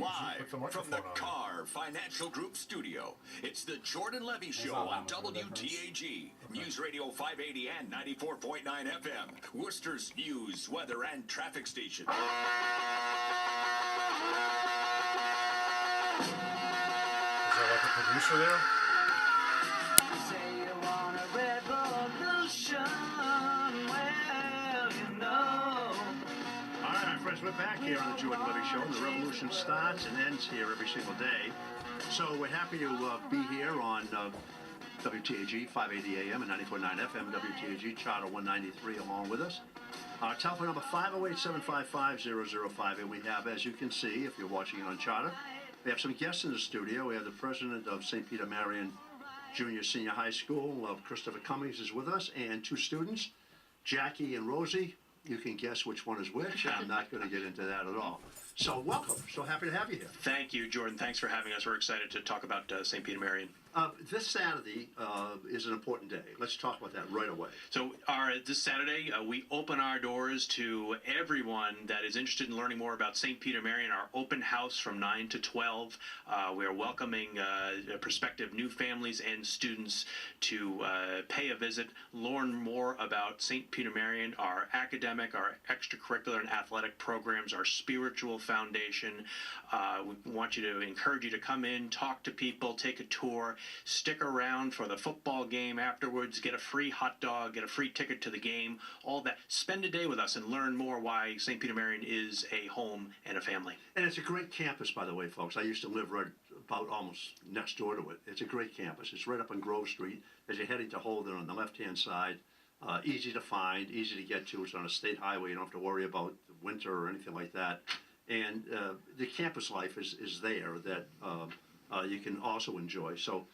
Live from the Car Financial Group studio, it's the Jordan Levy Show on WTAG, News Radio 580 and 94.9 FM, Worcester's news, weather, and traffic station. Is there like a producer there? Say you want a revolution, well, you know. All right, my friends, we're back here on the Jordan Levy Show, and the revolution starts and ends here every single day. So we're happy to be here on WTAG 580 AM and 94.9 FM, WTAG Charter 193 along with us. Our telephone number 508-755-0058. We have, as you can see, if you're watching it on Charter, we have some guests in the studio. We have the president of St. Peter Marian Junior Senior High School, Christopher Cummings, is with us, and two students, Jackie and Rosie. You can guess which one is which. I'm not going to get into that at all. So welcome. So happy to have you here. Thank you, Jordan. Thanks for having us. We're excited to talk about St. Peter Marian. This Saturday is an important day. Let's talk about that right away. So this Saturday, we open our doors to everyone that is interested in learning more about St. Peter Marian, our open house from 9 to 12. We are welcoming prospective new families and students to pay a visit, learn more about St. Peter Marian, our academic, our extracurricular and athletic programs, our spiritual foundation. We want you to encourage you to come in, talk to people, take a tour. Stick around for the football game afterwards, get a free hot dog, get a free ticket to the game, all that. Spend a day with us and learn more why St. Peter Marian is a home and a family. And it's a great campus, by the way, folks. I used to live right about almost next door to it. It's a great campus. It's right up on Grove Street. As you're heading to Holden on the left-hand side, easy to find, easy to get to. It's on a state highway. You don't have to worry about the winter or anything like that. And the campus life is there that you can also enjoy. So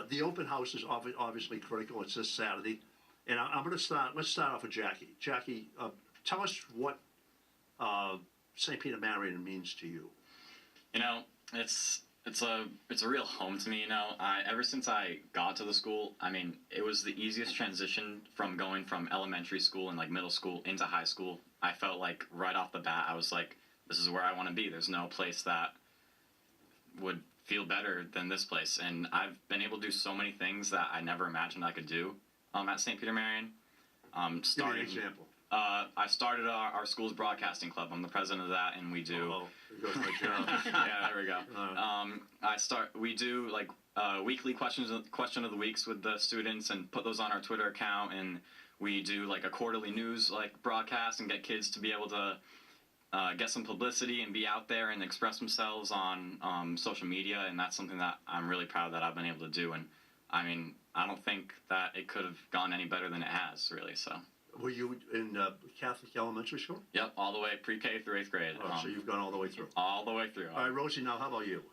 the open house is obviously critical. It's this Saturday. And I'm going to start, let's start off with Jackie. Jackie, tell us what St. Peter Marian means to you. You know, it's a real home to me, you know. Ever since I got to the school, I mean, it was the easiest transition from going from elementary school and like middle school into high school. I felt like right off the bat, I was like, this is where I want to be. There's no place that would feel better than this place, and I've been able to do so many things that I never imagined I could do at St. Peter Marian. Give me an example. I started our school's broadcasting club. I'm the president of that, and we do. Oh, there goes my job. Yeah, there we go. We do like weekly question of the weeks with the students, and put those on our Twitter account, and we do like a quarterly news like broadcast and get kids to be able to get some publicity and be out there and express themselves on social media, and that's something that I'm really proud that I've been able to do. And I mean, I don't think that it could have gone any better than it has, really. So. Were you in Catholic elementary school? Yep, all the way pre-K through 8th grade. Oh, so you've gone all the way through. All the way through. All right, Rosie, now how about you?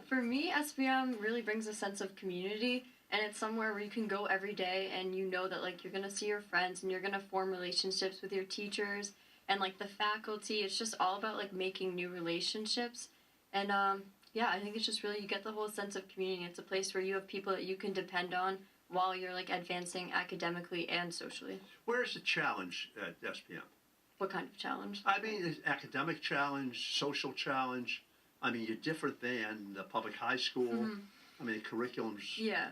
For me, SPM really brings a sense of community, and it's somewhere where you can go every day and you know that like you're going to see your friends and you're going to form relationships with your teachers and like the faculty. It's just all about like making new relationships. And yeah, I think it's just really, you get the whole sense of community. It's a place where you have people that you can depend on while you're like advancing academically and socially. Where is the challenge at SPM? What kind of challenge? I mean, academic challenge, social challenge. I mean, you're different than the public high school. Mm-hmm. I mean, the curriculums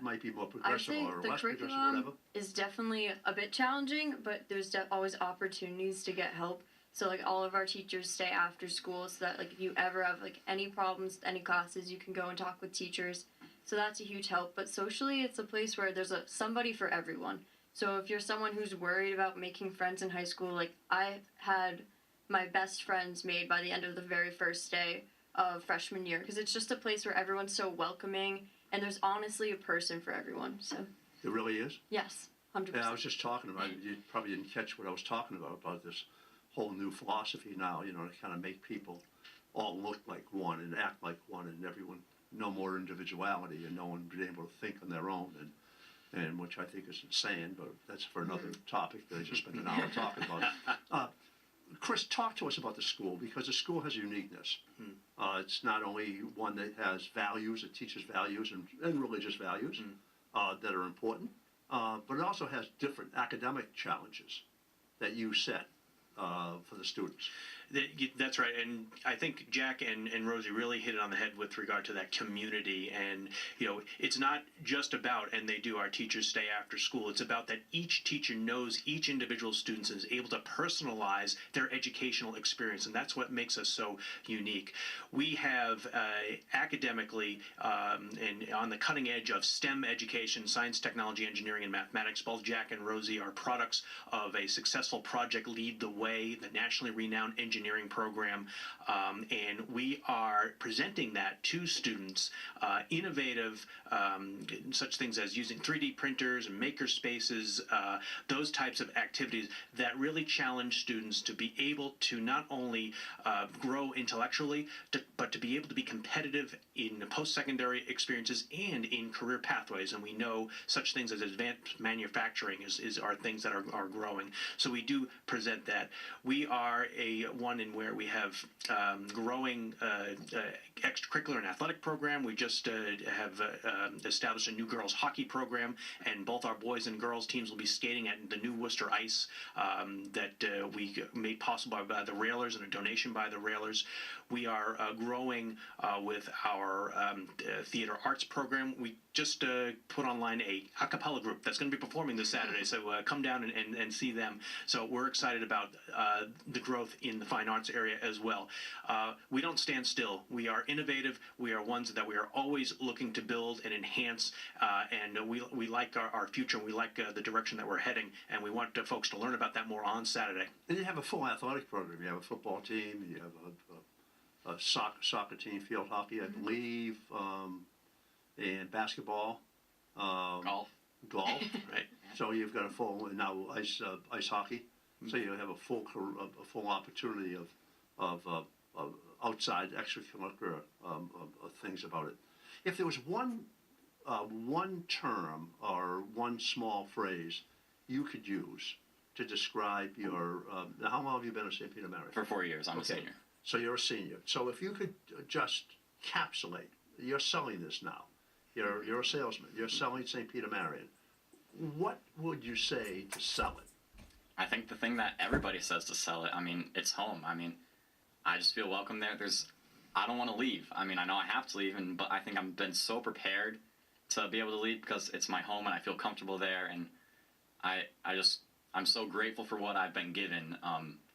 might be more progressive or less progressive, whatever. Is definitely a bit challenging, but there's always opportunities to get help. So like all of our teachers stay after school, so that like if you ever have like any problems, any classes, you can go and talk with teachers. So that's a huge help. But socially, it's a place where there's somebody for everyone. So if you're someone who's worried about making friends in high school, like I had my best friends made by the end of the very first day of freshman year, because it's just a place where everyone's so welcoming, and there's honestly a person for everyone. So it really is? Yes, 100%. Yeah, I was just talking about it. You probably didn't catch what I was talking about this whole new philosophy now, you know, to kind of make people all look like one and act like one, and everyone no more individuality and no one being able to think on their own, and which I think is insane, but that's for another topic that I just spent an hour talking about. Chris, talk to us about the school, because the school has uniqueness. It's not only one that has values, it teaches values and religious values that are important, but it also has different academic challenges that you set for the students. That's right, and I think Jack and Rosie really hit it on the head with regard to that community. And it's not just about, and they do, our teachers stay after school. It's about that each teacher knows each individual student and is able to personalize their educational experience, and that's what makes us so unique. We have academically and on the cutting edge of STEM education, science, technology, engineering, and mathematics. Both Jack and Rosie are products of a successful Project Lead the Way, the nationally renowned engineering program, and we are presenting that to students, innovative such things as using 3D printers and maker spaces, those types of activities that really challenge students to be able to not only grow intellectually, but to be able to be competitive in post-secondary experiences and in career pathways. And we know such things as advanced manufacturing are things that are growing. So we do present that. We are one in where we have growing extracurricular and athletic program. We just have established a new girls hockey program, and both our boys and girls teams will be skating at the new Worcester ice that we made possible by the Railers and a donation by the Railers. We are growing with our theater arts program. We just put online a cappella group that's going to be performing this Saturday, so come down and see them. So we're excited about the growth in the fine arts area as well. We don't stand still. We are innovative. We are ones that we are always looking to build and enhance, and we like our future, and we like the direction that we're heading, and we want folks to learn about that more on Saturday. And you have a full athletic program. You have a football team. You have a soccer team, field hockey, I believe, and basketball. Golf. Right. So you've got a full now ice hockey. So you have a full opportunity of outside extracurricular things about it. If there was one term or one small phrase you could use to describe your how long have you been at St. Peter Mary? For 4 years, I'm a senior. So you're a senior. So if you could just capsulate, you're selling this now. You're a salesman. You're selling St. Peter Marian. What would you say to sell it? I think the thing that everybody says to sell it, I mean, it's home. I mean, I just feel welcome there. I don't want to leave. I mean, I know I have to leave, but I think I've been so prepared to be able to leave because it's my home and I feel comfortable there. And I'm so grateful for what I've been given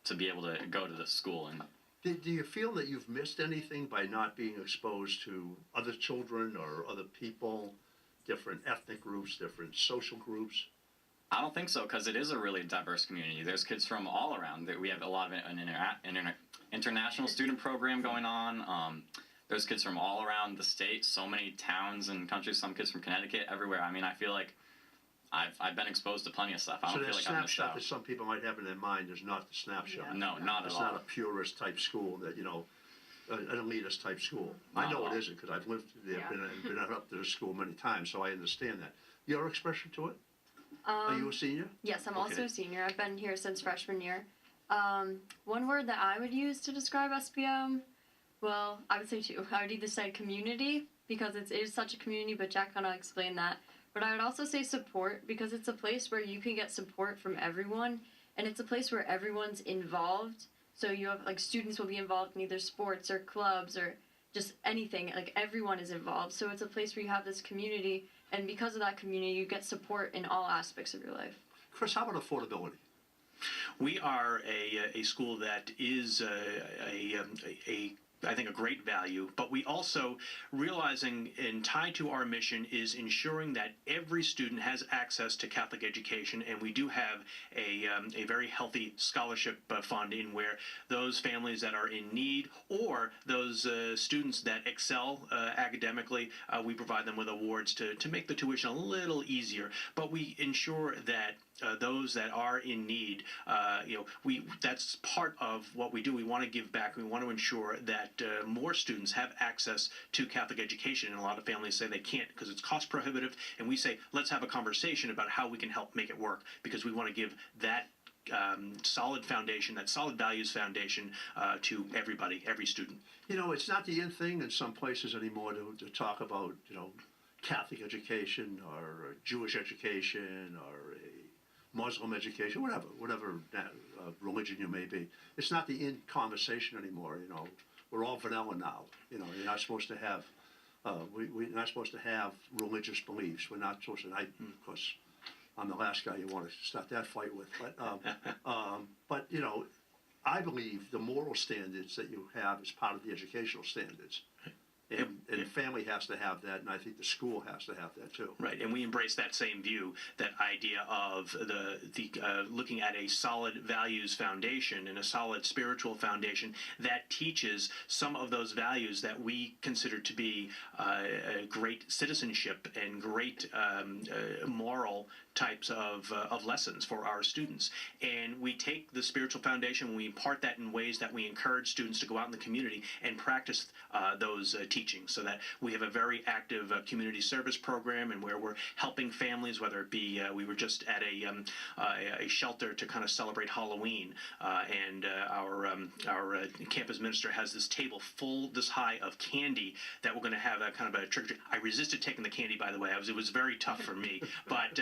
to be able to go to this school. And do you feel that you've missed anything by not being exposed to other children or other people, different ethnic groups, different social groups? I don't think so, because it is a really diverse community. There's kids from all around. We have a lot of an international student program going on. There's kids from all around the state, so many towns and countries, some kids from Connecticut, everywhere. I mean, I feel like I've been exposed to plenty of stuff. I don't feel like I've missed out. So that snapshot that some people might have in their mind is not the snapshot. Yeah. No, not at It's all. not a purist type school that, an elitist type school. Not I know at all. it isn't because I've lived there, Yeah. been up to the school many times, so I understand that. Your expression to it? Are you a senior? Yes, I'm Okay. also a senior. I've been here since freshman year. One word that I would use to describe SPM, well, I would say two. I would either say community, because it is such a community, but Jack kind of explained that. But I would also say support, because it's a place where you can get support from everyone, and it's a place where everyone's involved. So you have, students will be involved in either sports or clubs or just anything. Everyone is involved. So it's a place where you have this community, and because of that community, you get support in all aspects of your life. Chris, how about affordability? We are a school that is I think a great value, but we also, realizing and tied to our mission, is ensuring that every student has access to Catholic education, and we do have a very healthy scholarship fund in where those families that are in need or those students that excel academically, we provide them with awards to make the tuition a little easier. But we ensure that those that are in need, that's part of what we do. We want to give back. We want to ensure that more students have access to Catholic education. And a lot of families say they can't because it's cost prohibitive. And we say, let's have a conversation about how we can help make it work, because we want to give that solid foundation, that solid values foundation to everybody, every student. It's not the in thing in some places anymore to talk about, Catholic education or Jewish education or a Muslim education, whatever religion you may be. It's not the in conversation anymore. You know, we're all vanilla now. You know, you're not supposed to have. We're not supposed to have religious beliefs. We're not supposed to. Of course, I'm the last guy you want to start that fight with. But you know, I believe the moral standards that you have is part of the educational standards. And the family has to have that, and I think the school has to have that too. Right, and we embrace that same view, that idea of the looking at a solid values foundation and a solid spiritual foundation that teaches some of those values that we consider to be great citizenship and great moral types of lessons for our students. And we take the spiritual foundation, we impart that in ways that we encourage students to go out in the community and practice those teachings, so that we have a very active community service program, and where we're helping families, whether it be we were just at a shelter to kind of celebrate Halloween, and our campus minister has this table full this high of candy that we're going to have a kind of a trick or treat. I resisted taking the candy, by the way. It was very tough for me, but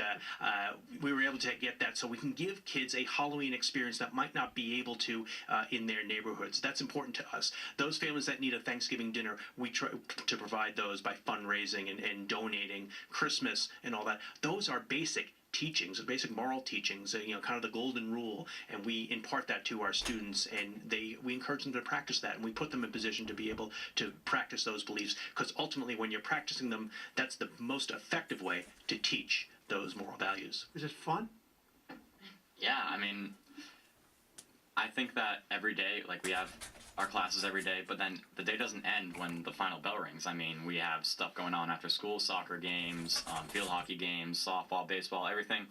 we were able to get that, so we can give kids a Halloween experience that might not be able to in their neighborhoods. That's important to us. Those families that need a Thanksgiving dinner, we try to provide those by fundraising and donating. Christmas and all that. Those are basic teachings, basic moral teachings, you know, kind of the golden rule, and we impart that to our students, and we encourage them to practice that, and we put them in position to be able to practice those beliefs, because ultimately when you're practicing them, that's the most effective way to teach those moral values. Is it fun? Yeah, I mean, I think that every day, like, we have our classes every day, but then the day doesn't end when the final bell rings. I mean, we have stuff going on after school, soccer games, field hockey games, softball, baseball, everything.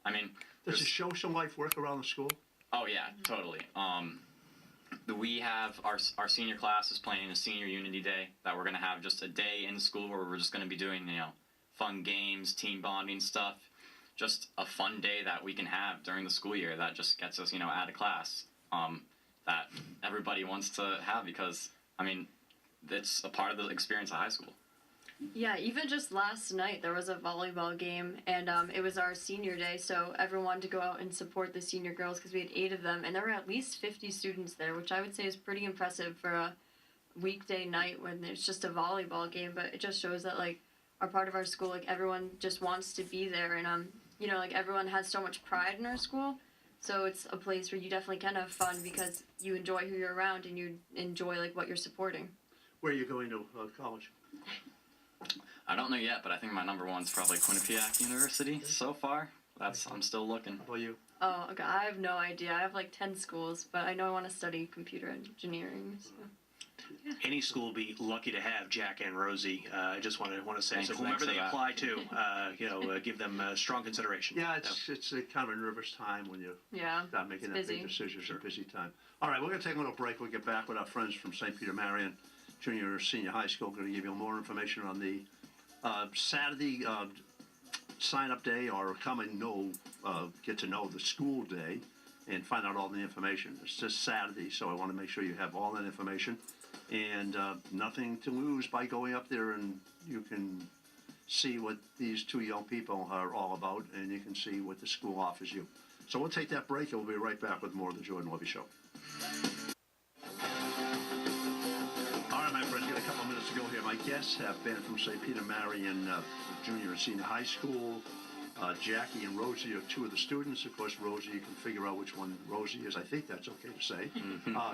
I mean, does it show some life work around the school? Oh yeah, totally. We have our senior class is planning a senior unity day that we're gonna have just a day in school where we're just gonna be doing, you know, fun games, team bonding stuff, just a fun day that we can have during the school year that just gets us, you know, out of class. That everybody wants to have, because, I mean, it's a part of the experience of high school. Yeah, even just last night there was a volleyball game, and it was our senior day, so everyone wanted to go out and support the senior girls because we had 8 of them, and there were at least 50 students there, which I would say is pretty impressive for a weekday night when it's just a volleyball game. But it just shows that, like, our part of our school, like, everyone just wants to be there, and you know, like, everyone has so much pride in our school. So it's a place where you definitely can have fun because you enjoy who you're around and you enjoy, like, what you're supporting. Where are you going to college? I don't know yet, but I think my number one's probably Quinnipiac University so far. I'm still looking. How about you? Oh, okay. I have no idea. I have like 10 schools, but I know I want to study computer engineering. So. Yeah. Any school will be lucky to have Jack and Rosie. I just want to say, so whomever they apply to, give them strong consideration. Yeah, it's a kind of a nervous time when you start making that big decision. It's a busy time. All right, we're going to take a little break. We'll get back with our friends from St. Peter Marian Junior or Senior High School. Going to give you more information on the Saturday sign-up day, or come and get to know the school day and find out all the information. It's just Saturday, so I want to make sure you have all that information. And nothing to lose by going up there, and you can see what these 2 young people are all about, and you can see what the school offers you. So we'll take that break, and we'll be right back with more of the Jordan Levy Show. All right, my friends, got a couple of minutes to go here. My guests have been from St. Peter Marian Junior and Senior High School. Jackie and Rosie are 2 of the students. Of course, Rosie, you can figure out which one Rosie is. I think that's okay to say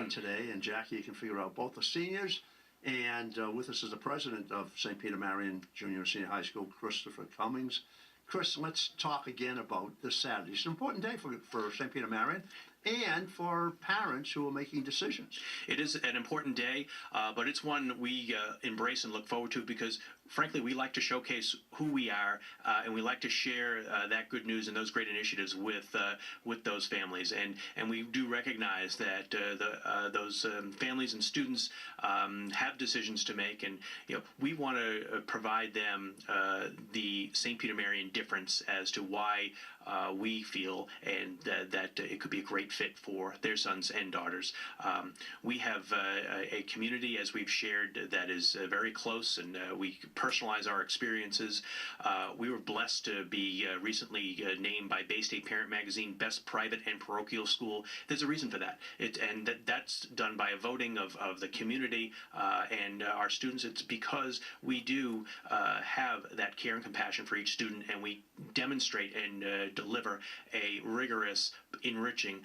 today. And Jackie, you can figure out both the seniors. And with us is the president of St. Peter Marian Junior and Senior High School, Christopher Cummings. Chris, let's talk again about this Saturday. It's an important day for St. Peter Marian and for parents who are making decisions. It is an important day, but it's one we embrace and look forward to because, frankly, we like to showcase who we are, and we like to share that good news and those great initiatives with those families. And we do recognize that those families and students have decisions to make, and we want to provide them the St. Peter Marian difference as to why we feel and that it could be a great fit for their sons and daughters. We have a community, as we've shared, that is very close, and we personalize our experiences. We were blessed to be recently named by Bay State Parent Magazine Best Private and Parochial School. There's a reason for that, and that's done by a voting of the community and our students. It's because we do have that care and compassion for each student, and we demonstrate and deliver a rigorous, enriching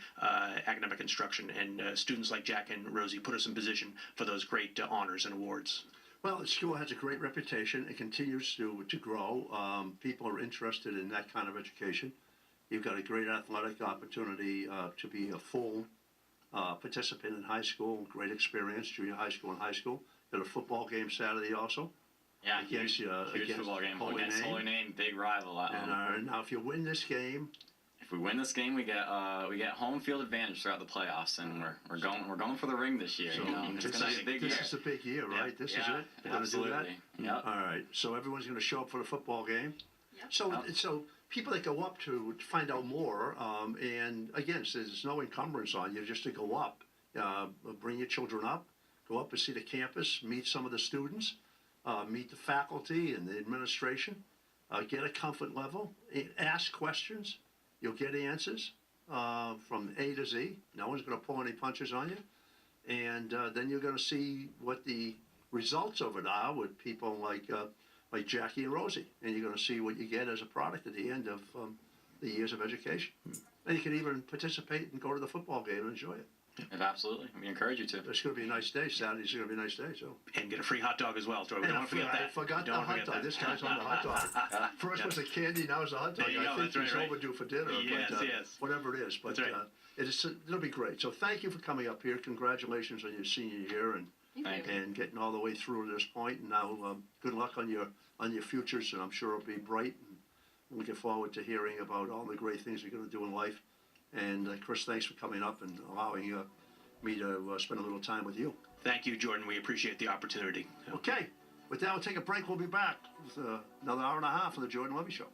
academic instruction. And students like Jack and Rosie put us in position for those great honors and awards. Well, the school has a great reputation. It continues to grow. People are interested in that kind of education. You've got a great athletic opportunity to be a full participant in high school. Great experience, junior high school and high school. Got a football game Saturday also. Yeah, against, huge against football game Holy against Name. Holy Name, big rival. And now, if you win this game, if we win this game, we get home field advantage throughout the playoffs, and we're going for the ring this year. so It's gonna be a big year. this is a big year, right? This is it. They're gonna do that. Yep. All right. So everyone's going to show up for the football game. So so people that go up to find out more, and again, there's no encumbrance on you just to go up. Bring your children up, go up and see the campus, meet some of the students, meet the faculty and the administration, get a comfort level, ask questions. You'll get answers from A to Z. No one's going to pull any punches on you. And then you're going to see what the results of it are with people like Jackie and Rosie. And you're going to see what you get as a product at the end of the years of education. And you can even participate and go to the football game and enjoy it. Absolutely. We encourage you to. It's going to be a nice day. Saturday's going to be a nice day. So. And get a free hot dog as well. We don't want to forget that. I forgot the hot dog. This guy's on the hot dog. First was a candy, now it's a hot dog. I think he's overdue for dinner. Yes, but, yes. Whatever it is. But That's right. It'll be great. So thank you for coming up here. Congratulations on your senior year and getting all the way through to this point. And now good luck on your futures, and I'm sure it'll be bright. And looking forward to hearing about all the great things you're going to do in life. And Chris, thanks for coming up and allowing me to spend a little time with you. Thank you, Jordan. We appreciate the opportunity. Okay. With that, we'll take a break. We'll be back with another hour and a half of the Jordan Levy Show.